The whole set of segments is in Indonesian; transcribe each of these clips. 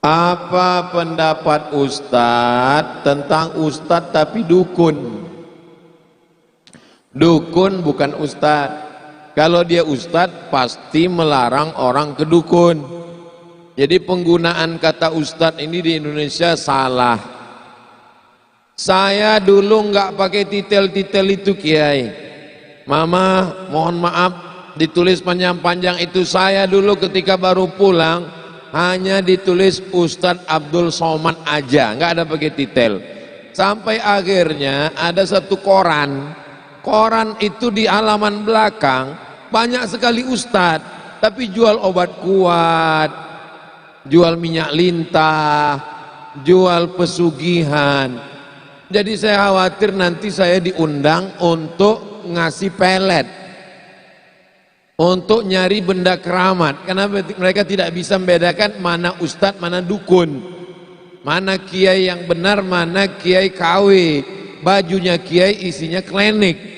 Apa pendapat Ustadz tentang Ustadz tapi dukun? Dukun bukan Ustadz. Kalau dia Ustadz pasti melarang orang ke dukun. Jadi penggunaan kata Ustadz ini di Indonesia salah. Saya dulu nggak pakai titel-titel itu Kiai. Mama mohon maaf ditulis panjang-panjang itu. Saya dulu ketika baru pulang hanya ditulis Ustadz Abdul Somad aja, nggak ada pakai titel. Sampai akhirnya ada satu koran itu di halaman belakang banyak sekali Ustadz, tapi jual obat kuat, jual minyak lintah, jual pesugihan. Jadi saya khawatir nanti saya diundang untuk ngasih pelet, untuk nyari benda keramat, karena mereka tidak bisa membedakan mana ustadz, mana dukun, mana kiai yang benar, mana kiai KW, bajunya kiai isinya klinik.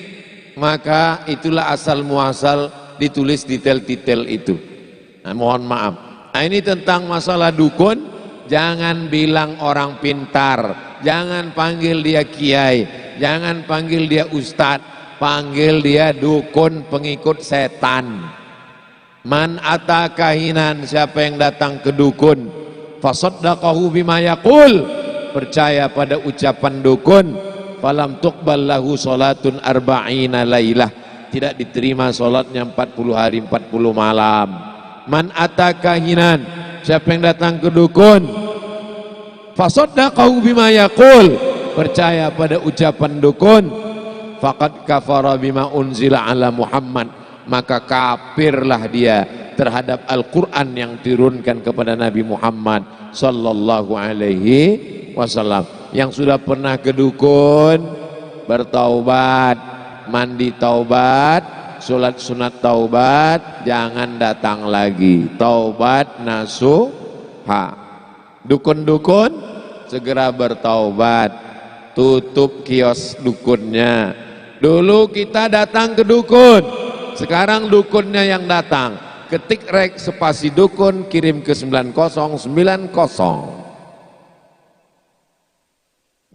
Maka itulah asal muasal ditulis detail-detail itu. Nah, mohon maaf. Nah, ini tentang masalah dukun. Jangan bilang orang pintar, jangan panggil dia kiai, jangan panggil dia ustadz, panggil dia dukun, pengikut setan. Man ata kahinan, siapa yang datang ke dukun, fasaddaqahu bima yaqul, percaya pada ucapan dukun, falam tuqbal lahu salatun arba'ina lailah, tidak diterima salatnya 40 hari 40 malam. Man ata kahinan, siapa yang datang ke dukun, fasaddaqahu bima yaqul, percaya pada ucapan dukun, faqad kafara bima unzila ala Muhammad, maka kafirlah dia terhadap Al-Quran yang diturunkan kepada Nabi Muhammad sallallahu alaihi wasallam. Yang sudah pernah ke dukun, bertaubat, mandi taubat, sholat sunat taubat, jangan datang lagi. Taubat nasuha. Dukun-dukun segera bertaubat, tutup kios dukunnya. Dulu kita datang ke dukun, sekarang dukunnya yang datang. Ketik rek spasi dukun, kirim ke 9090.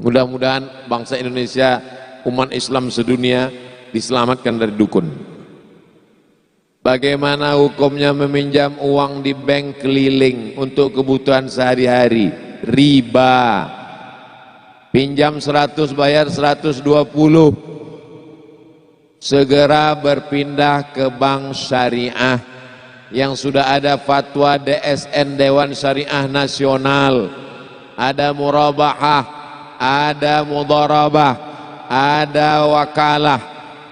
Mudah-mudahan bangsa Indonesia, umat Islam sedunia diselamatkan dari dukun. Bagaimana hukumnya meminjam uang di bank keliling untuk kebutuhan sehari-hari? Riba. Pinjam 100 bayar 120. Segera berpindah ke bank syariah yang sudah ada fatwa DSN, Dewan Syariah Nasional. Ada murabahah, ada mudharabah, ada wakalah,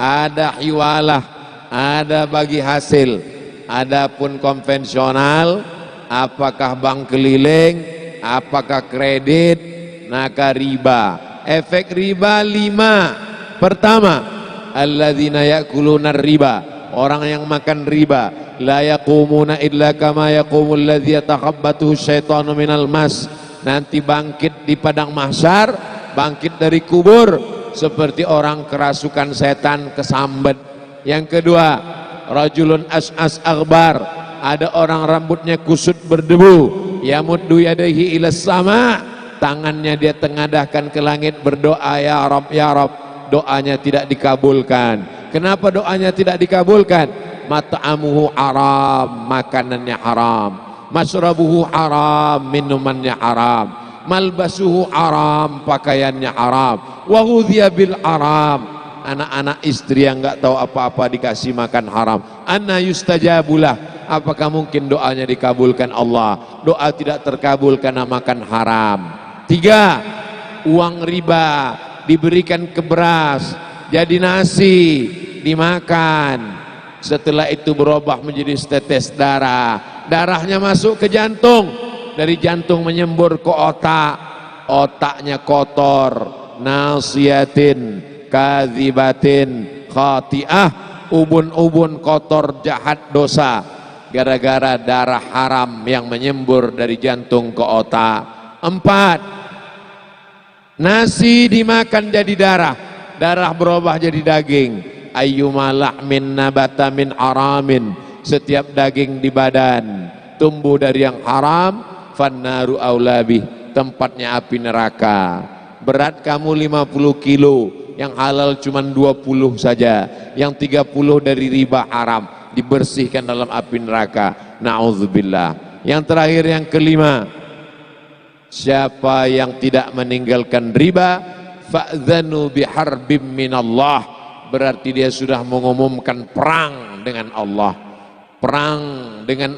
ada hiwalah, ada bagi hasil. Adapun konvensional, apakah bank keliling, apakah kredit, maka riba. Efek riba 5. Pertama, alladzina ya'kuluna riba, orang yang makan riba, la yaqumuna illa kama yaqumul ladzi yatakhabbathu syaitanu minal mas, nanti bangkit di padang mahsyar, bangkit dari kubur seperti orang kerasukan setan kesambet. Yang kedua, rajulun as'as aghbar, ada orang rambutnya kusut berdebu, yamuddu yadaihi ilas sama, tangannya dia tengadahkan ke langit berdoa, ya Rabb ya Rabb, doanya tidak dikabulkan. Kenapa doanya tidak dikabulkan? Mat'amuhu haram, makanannya haram, masrabuhu haram, minumannya haram, malbasuhu haram, pakaiannya haram, wa ghudhiya bil haram, anak-anak istri yang enggak tahu apa-apa dikasih makan haram. Anna yustajabulah, apakah mungkin doanya dikabulkan Allah? Doa tidak terkabul karena makan haram. 3, uang riba diberikan ke beras, jadi nasi, dimakan. Setelah itu berubah menjadi setetes darah, darahnya masuk ke jantung, dari jantung menyembur ke otak, otaknya kotor, nasiyatin, kadzibatin, khati'ah, ubun-ubun kotor, jahat, dosa, gara-gara darah haram yang menyembur dari jantung ke otak. 4, nasi dimakan jadi darah, darah berubah jadi daging. Ayyuma lahmin nabata min haramin, setiap daging di badan tumbuh dari yang haram, fannaru aulabih, tempatnya api neraka. Berat kamu 50 kilo, yang halal cuma 20 saja, yang 30 dari riba haram, dibersihkan dalam api neraka. Na'udzubillah. Yang terakhir, yang kelima, siapa yang tidak meninggalkan riba, fa'dzanu biharbim minallah, berarti dia sudah mengumumkan perang dengan Allah. Perang dengan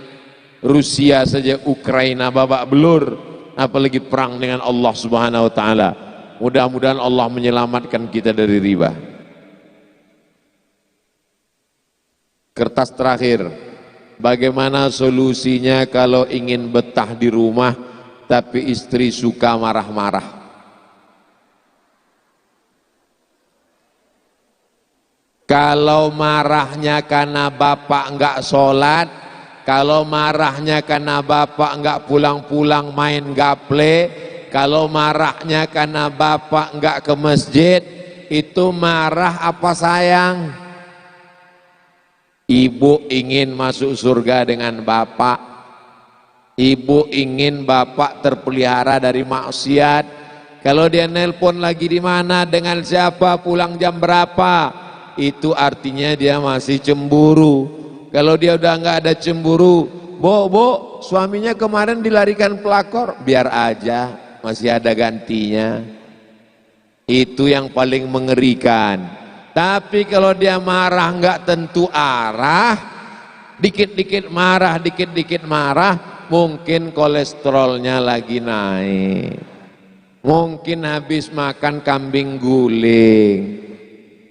Rusia saja, Ukraina babak belur, apalagi perang dengan Allah Subhanahu wa taala. Mudah-mudahan Allah menyelamatkan kita dari riba. Kertas terakhir, bagaimana solusinya kalau ingin betah di rumah tapi istri suka marah-marah? Kalau marahnya karena bapak enggak sholat, kalau marahnya karena bapak enggak pulang-pulang main gaple, kalau marahnya karena bapak enggak ke masjid, itu marah apa sayang? Ibu ingin masuk surga dengan bapak, ibu ingin bapak terpelihara dari maksiat. Kalau dia nelpon lagi di mana, dengan siapa, pulang jam berapa, itu artinya dia masih cemburu. Kalau dia udah nggak ada cemburu, bo, suaminya kemarin dilarikan pelakor, biar aja, masih ada gantinya. Itu yang paling mengerikan. Tapi kalau dia marah nggak tentu arah, dikit-dikit marah, mungkin kolesterolnya lagi naik, mungkin habis makan kambing guling.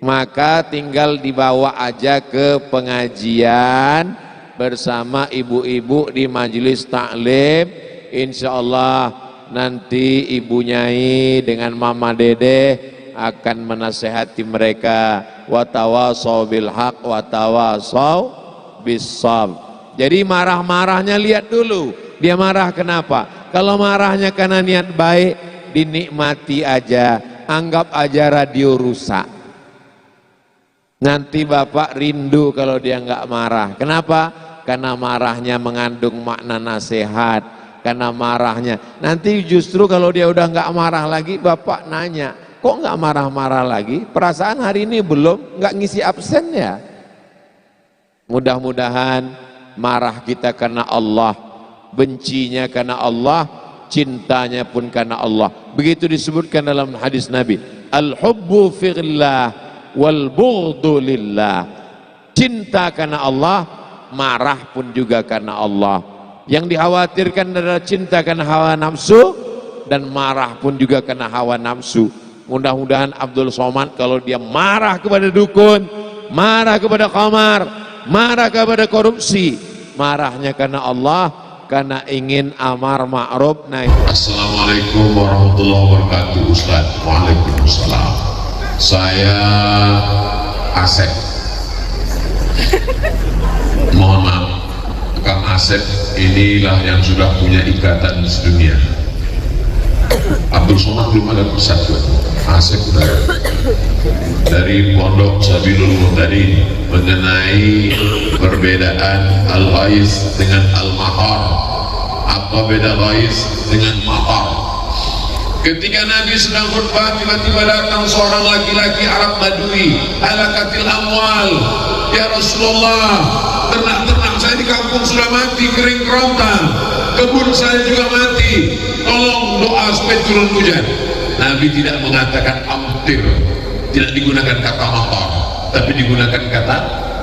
Maka tinggal dibawa aja ke pengajian bersama ibu-ibu di majelis taklim. Insya Allah nanti Ibu Nyai dengan Mama Dede akan menasehati mereka. Watawasau bil haq watawasau bis sabr. Jadi marah-marahnya lihat dulu, dia marah kenapa. Kalau marahnya karena niat baik, dinikmati aja, anggap aja radio rusak. Nanti bapak rindu kalau dia nggak marah. Kenapa? Karena marahnya mengandung makna nasihat. Karena marahnya nanti justru kalau dia udah nggak marah lagi, bapak nanya, kok nggak marah-marah lagi? Perasaan hari ini belum nggak ngisi absen ya? Mudah-mudahan marah kita karena Allah, bencinya karena Allah, cintanya pun karena Allah. Begitu disebutkan dalam hadis Nabi, al-hubbu fillah wal bughdu lillah. Cinta karena Allah, marah pun juga karena Allah. Yang dikhawatirkan adalah cinta karena hawa nafsu, dan marah pun juga karena hawa nafsu. Mudah-mudahan Abdul Somad kalau dia marah kepada dukun, marah kepada khamar, marah kepada korupsi, marahnya karena Allah, karena ingin amar ma'ruf nahi. Assalamualaikum warahmatullahi wabarakatuh. Ustaz. Waalaikumsalam. Saya Asep. Mohon maaf, Kang Asep inilah yang sudah punya ikatan sedunia. Abdul Somad belum ada persatuan. Asep sudah dari Pondok Sabilul Muhtadin mengenai perbedaan al-ghais dengan al-mahar. Apa beda ghais dengan mahar? Ketika Nabi sedang khutbah, tiba-tiba datang seorang laki-laki Arab Badui, halakatil amwal. Ya Rasulullah, ternak-ternak saya di kampung sudah mati, kering kerontang, kebun saya juga mati, tolong doa supaya turun hujan. Nabi tidak mengatakan amtir, tidak digunakan kata matar, tapi digunakan kata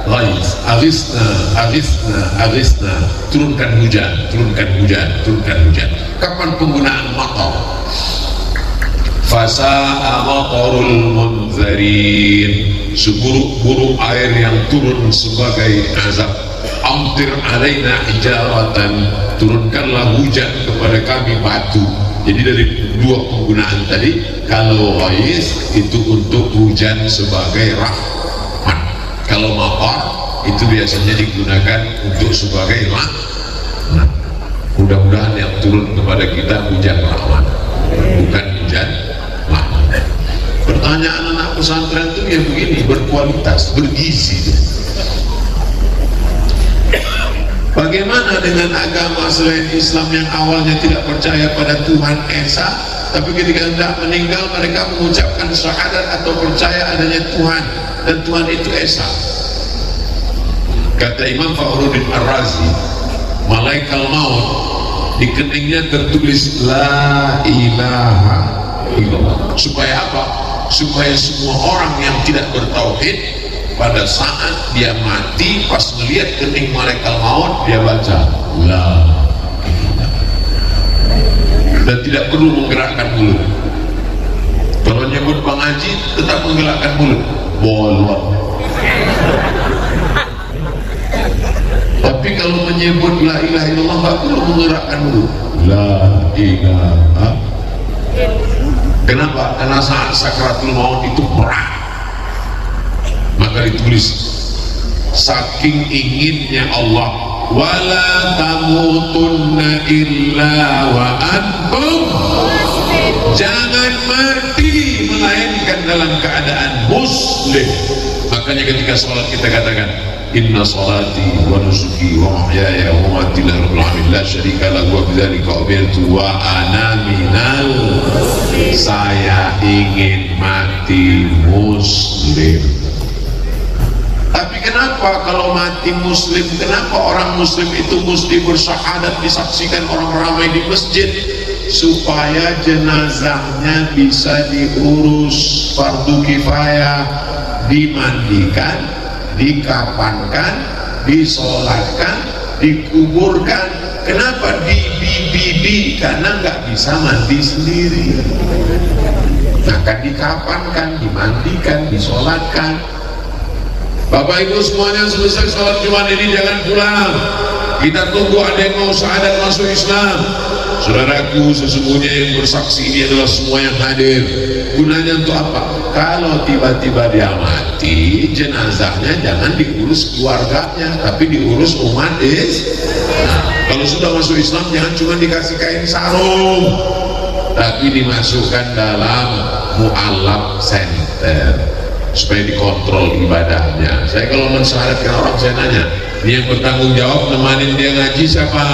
ghais. Aghithna, aghithna, aghithna, turunkan hujan, turunkan hujan, turunkan hujan. Kapan penggunaan matar? Fasa'a matarul munzarin, seburuk-buruk air yang turun sebagai azab. Amtir alaina hijaratan, turunkanlah hujan kepada kami batu. Jadi dari dua penggunaan tadi, kalau ghais itu untuk hujan sebagai rahmat, kalau matar itu biasanya digunakan untuk sebagai rahmat. Mudah-mudahan yang turun kepada kita hujan rahmat, bukan hujan. Pertanyaan anak pesantren itu ya begini, berkualitas, bergizi. Bagaimana dengan agama selain Islam yang awalnya tidak percaya pada Tuhan Esa, tapi ketika hendak meninggal mereka mengucapkan syahadat atau percaya adanya Tuhan, dan Tuhan itu Esa. Kata Imam Fakhruddin Ar-Razi, malaikat maut di keningnya tertulis La ilaha illallah. Supaya apa? Supaya semua orang yang tidak bertauhid pada saat dia mati, pas melihat kening malaikat maut, dia baca La ilaha, dan tidak perlu menggerakkan mulut. Kalau nyebut Bang Haji tetap menggerakkan mulut, bolot. Tapi kalau menyebut La ilaha illallah nggak perlu menggerakkan mulut, La ilaha. Kenapa? Karena saat sakratul maut itu berat. Maka ditulis, saking inginnya Allah, wala tamutunna illa wa antum, jangan mati melainkan dalam keadaan muslim. Makanya ketika sholat kita katakan, inna sholati wa nusuki wa mahyaya wa mamati lillahi rabbil alamin la syarika lahu wa bidzalika umirtu wa ana minal, saya ingin mati muslim. Tapi kenapa kalau mati muslim, kenapa orang muslim itu mesti bersyahadat disaksikan orang ramai di masjid? Supaya jenazahnya bisa diurus fardu kifayah, dimandikan, dikafankan, disolatkan, dikuburkan. Kenapa di karena nggak bisa mandi sendiri, akan dikafankan, dimandikan, disolatkan. Bapak Ibu semuanya, selesai sholat Jumat ini jangan pulang, kita tunggu ada yang mau syahadat masuk Islam. Saudaraku, sesungguhnya yang bersaksi ini adalah semua yang hadir. Gunanya untuk apa? Kalau tiba-tiba dia mati, jenazahnya jangan diurus keluarganya, tapi diurus umat Islam. Kalau sudah masuk Islam, jangan cuma dikasih kain sarung, tapi dimasukkan dalam mu'alaf center supaya dikontrol ibadahnya. Saya kalau mensyahadatkan orang, saya nanya, ini yang bertanggung jawab nemanin dia ngaji siapa?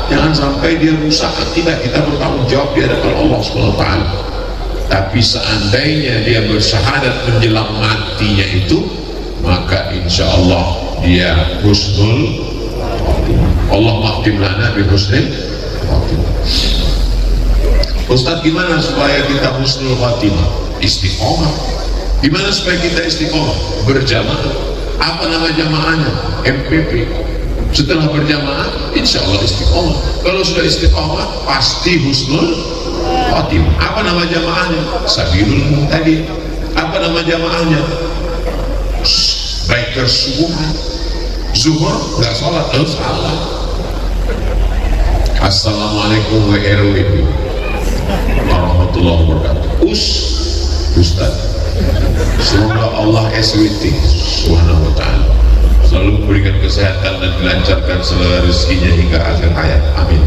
Jangan sampai dia rusak, tidak, kita bertanggung jawab di hadapan Allah SWT. Tapi seandainya dia bersyahadat menjelang matinya itu, maka insya Allah dia husnul khatimah. Allah mahtim lana bi husnul khatimah. Ustaz, gimana supaya kita husnul khatimah? Istiqomah. Gimana supaya kita istiqomah? Berjamaah. Apa nama jamaahnya? MPP. Setelah berjamaah, insya Allah istiqomah. Kalau sudah istiqomah, pasti husnul khatimah. Apa nama jamaahnya? Sabilul Muhtadin. Apa nama jamaahnya? Biker subuhan. Zuhur nggak sholat, harus salah. Assalamualaikum warahmatullahi wabarakatuh. Ustaz, semoga Allah SWT Subhanahu wa ta'ala selalu memberikan kesehatan dan dilancarkan segala rezekinya hingga akhir hayat, amin.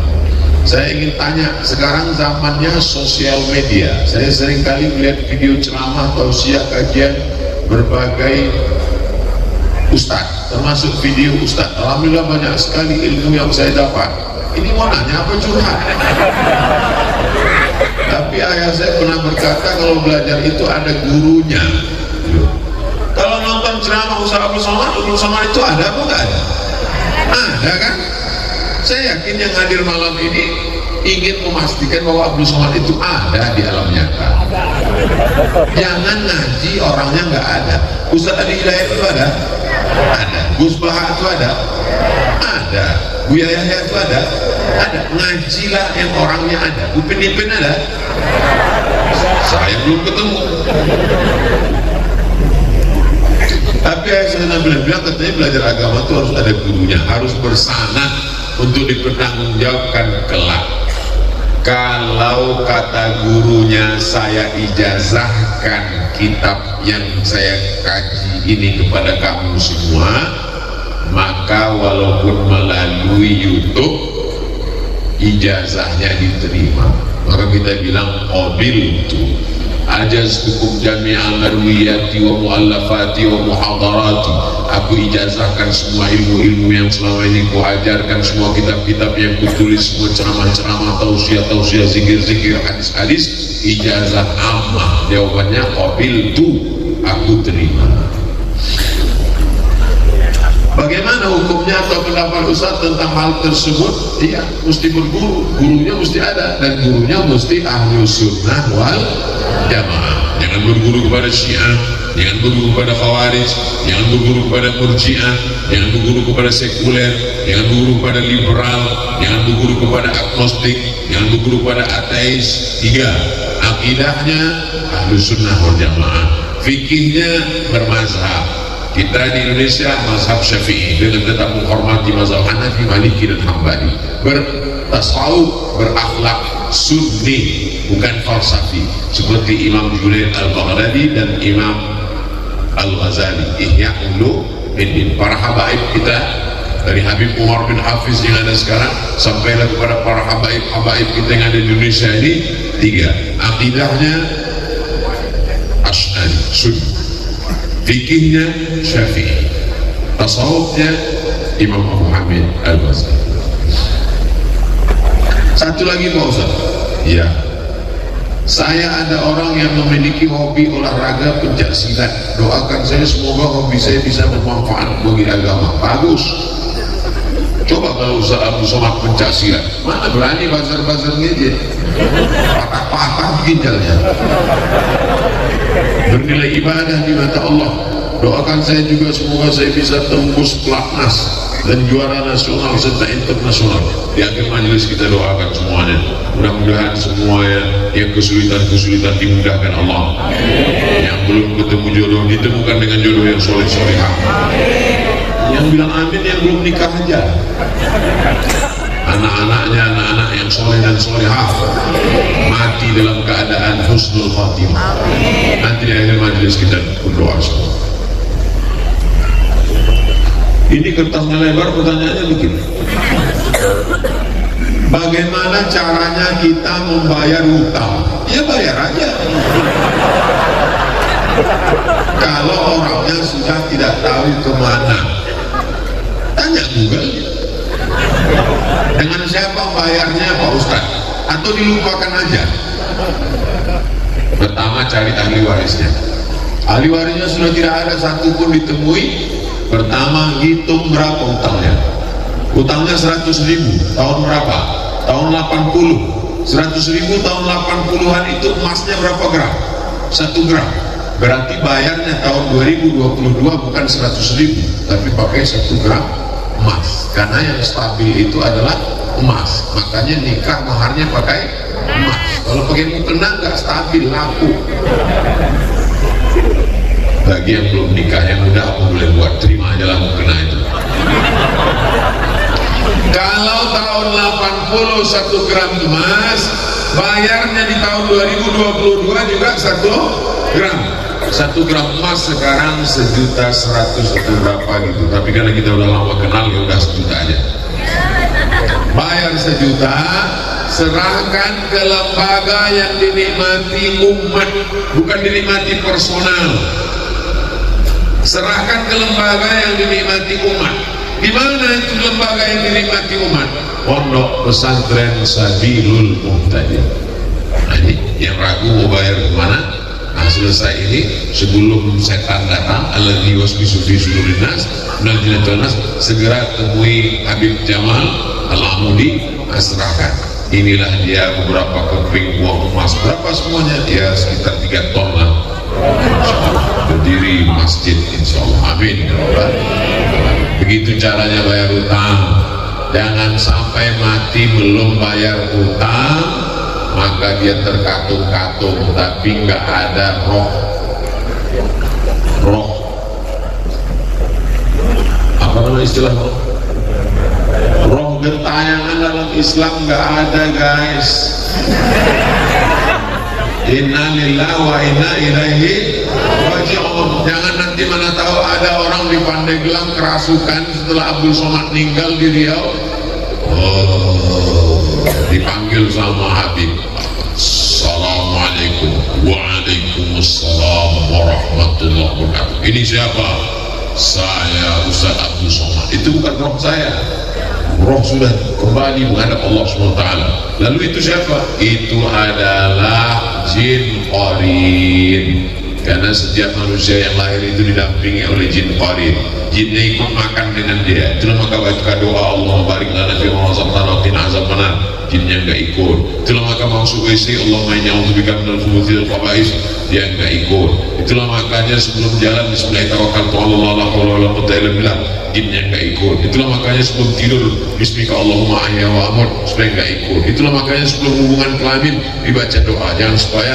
Saya ingin tanya, sekarang zamannya sosial media, saya sering kali melihat video ceramah, tausiah, kajian berbagai ustadz, termasuk video ustadz. Alhamdulillah banyak sekali ilmu yang saya dapat. Ini mau nanya apa curhat? Tapi ayah saya pernah berkata, kalau belajar itu ada gurunya. Kalau nonton ceramah Ustaz Abdul Somad itu ada apa enggak ada? Ada kan? Saya yakin yang hadir malam ini ingin memastikan bahwa Abdul Somad itu ada di alam nyata. Jangan ngaji orangnya nggak ada. Ustaz Adi Hidayat itu ada? Ada. Gus Baha itu ada? Ada. Buya Yahya itu ada? Ada. Ngajilah yang orangnya ada. Upin Ipin ada? Saya belum ketemu. Tapi saya bilang katanya belajar agama itu harus ada gurunya, harus bersanad untuk dipertanggungjawabkan kelak. Kalau kata gurunya, saya ijazahkan kitab yang saya kaji ini kepada kamu semua, maka walaupun melalui YouTube ijazahnya diterima. Maka kita bilang qabil itu, ajaztukum jami'al marwiyati wa mu'allafati wa muhadarati. Aku ijazahkan semua ilmu-ilmu yang selama ini ku ajarkan, semua kitab-kitab yang kutulis, semua ceramah-ceramah, tausiah-tausiah, zikir-zikir, hadis-hadis. Ijazah ammah. Jawabannya qabiltu, aku terima. Bagaimana hukumnya atau pendapat Ustaz tentang hal tersebut? Iya, mesti berguru, gurunya mesti ada, dan gurunya mesti ahlu sunnah wal jamaah. Jangan berguru kepada Syiah, jangan berguru kepada Khawarij, jangan berguru kepada Murji'ah, jangan berguru kepada sekuler, jangan berguru kepada liberal, jangan berguru kepada agnostik, jangan berguru kepada ateis. Tiga, akidahnya ahlu sunnah wal jamaah, fikihnya bermazhab. Kita di Indonesia mazhab Syafi'i dengan tetap menghormati mazhab Hanafi, Maliki dan Hambali. Bertasawuf, berakhlak sunni, bukan falsafi, seperti Imam Junaid al-Baghdadi dan Imam al-Ghazali. Ihya Ulumuddin. Para habaib kita dari Habib Umar bin Hafiz yang ada sekarang sampailah kepada para habaib kita yang ada di Indonesia ini. Tiga, akidahnya Asy'ari Sunni, fikihnya Syafi'i, tasawufnya Imam Abu Hamid Al-Ghazali. Satu lagi Pak Ustaz, ya, saya ada orang yang memiliki hobi olahraga pencak silat. Doakan saya semoga hobi saya bisa bermanfaat bagi agama. Bagus. Coba kalau Ustaz Abu Somad pencak silat, mana berani bazar-bazar ngejek, patah-patah ginjalnya. Bernilai ibadah di mata Allah. Doakan saya juga semoga saya bisa tembus pelatnas dan juara nasional serta internasional. Di akhir majelis kita doakan semuanya, mudah-mudahan semuanya yang kesulitan dimudahkan Allah. Yang belum ketemu jodoh ditemukan dengan jodoh yang soleh-solehah. Yang bilang amin yang belum nikah aja, anak-anaknya anak-anak yang soleh dan solehah mati dalam keadaan husnul khatimah. Nanti di akhir majelis kita berdoa semua. Ini kertasnya lebar, pertanyaannya begini, bagaimana caranya kita membayar hutang? Ya bayar aja. Kalau orangnya sudah tidak tahu kemana, tanya Google. Dengan siapa bayarnya Pak Ustaz? Atau dilupakan aja? Pertama, cari ahli warisnya. Ahli warisnya sudah tidak ada satupun ditemui. Pertama, hitung berapa utangnya. Utangnya 100.000, tahun berapa? Tahun 80. 100.000 tahun 80-an itu emasnya berapa gram? 1 gram. Berarti bayarnya tahun 2022 bukan 100.000, tapi pakai 1 gram emas. Karena yang stabil itu adalah emas. Makanya nikah maharnya pakai emas. Kalau pakai mukena nggak stabil, laku. Bagi yang belum nikah, yang muda apa boleh buat, terima aja lah mukena itu. Kalau tahun 80 1 gram emas, bayarnya di tahun 2022 juga 1 gram. 1 gram emas sekarang 1.100.000 atau berapa gitu. Tapi karena kita udah lama kenal, ya udah 1 juta aja. Bayar 1 juta, serahkan ke lembaga yang dinikmati umat, bukan dinikmati personal. Serahkan ke lembaga yang dinikmati umat. Di mana itu lembaga yang dinikmati umat? Pondok Pesantren Sabilul Muhtadin. Nah, ini yang ragu mau bayar kemana? Nah, selesai ini, sebelum setan datang, alladzi waswisu fi sudurin nas minal jinnati wan nas, segera temui Habib Jamal Al-Amudi, serahkan. Inilah dia beberapa keping uang emas. Berapa semuanya? Ya sekitar 3 ton lah. Berdiri masjid insyaallah. Amin. Begitu caranya bayar utang. Jangan sampai mati belum bayar utang, maka dia terkatung-katung tapi nggak ada roh apa namanya istilah roh gentayangan dalam Islam nggak ada guys. Inna lillahi wa inna ilaihi raji'un. Jangan nanti mana tahu ada orang di Pandeglang kerasukan setelah Abdul Somad meninggal di Riau. Dipanggil sama Habib, assalamualaikum, waalaikumsalam. Waalaikumsalam warahmatullahi wabarakatuh. Ini siapa? Saya Ustaz Abdul Somad. Itu bukan roh saya. Roh sudah kembali menghadap Allah SWT. Lalu itu siapa? Itu adalah jin qarin. Karena setiap manusia yang lahir itu didampingi oleh jin qarin. Jinnya ikut makan dengan dia. Itulah maka baca doa Allah barik lana fi ma razaqtana wa qina azabannar. Jinnya enggak ikut. Itulah maka masuk WC Allahumma inni a'udzubika minal khubuthi wal khaba'is. Dia enggak ikut. Itulah makanya sebelum jalan bismillahirrahmanirrahim Allah la haula wala quwwata illa billah. Jinnya enggak ikut. Itulah makanya sebelum tidur bismika Allahumma ahya wa amut, supaya enggak ikut. Itulah makanya sebelum hubungan kelamin dibaca doa jangan supaya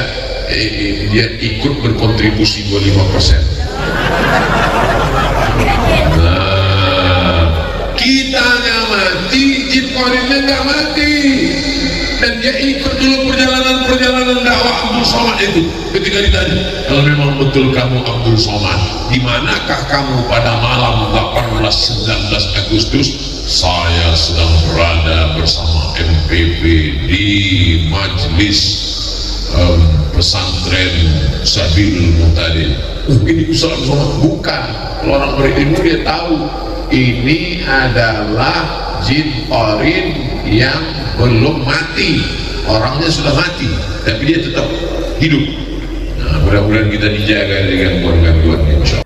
dia ikut berkontribusi 25%. Kita nggak mati, jin qarinnya nggak mati, dan dia ikut dulu perjalanan dakwah Abdul Somad itu. Ketika ditanya, kalau memang betul kamu Abdul Somad, di manakah kamu pada malam 18-19 Agustus? Saya sedang berada bersama MPP di majelis pesantren Sabilul Muhtadin. Ini Ustaz Abdul Somad? Bukan. Kalau orang berilmu dia tahu ini adalah jin qarin yang belum mati. Orangnya sudah mati tapi dia tetap hidup. Nah, mudah-mudahan kita dijaga dari gangguan-gangguan, insya Allah.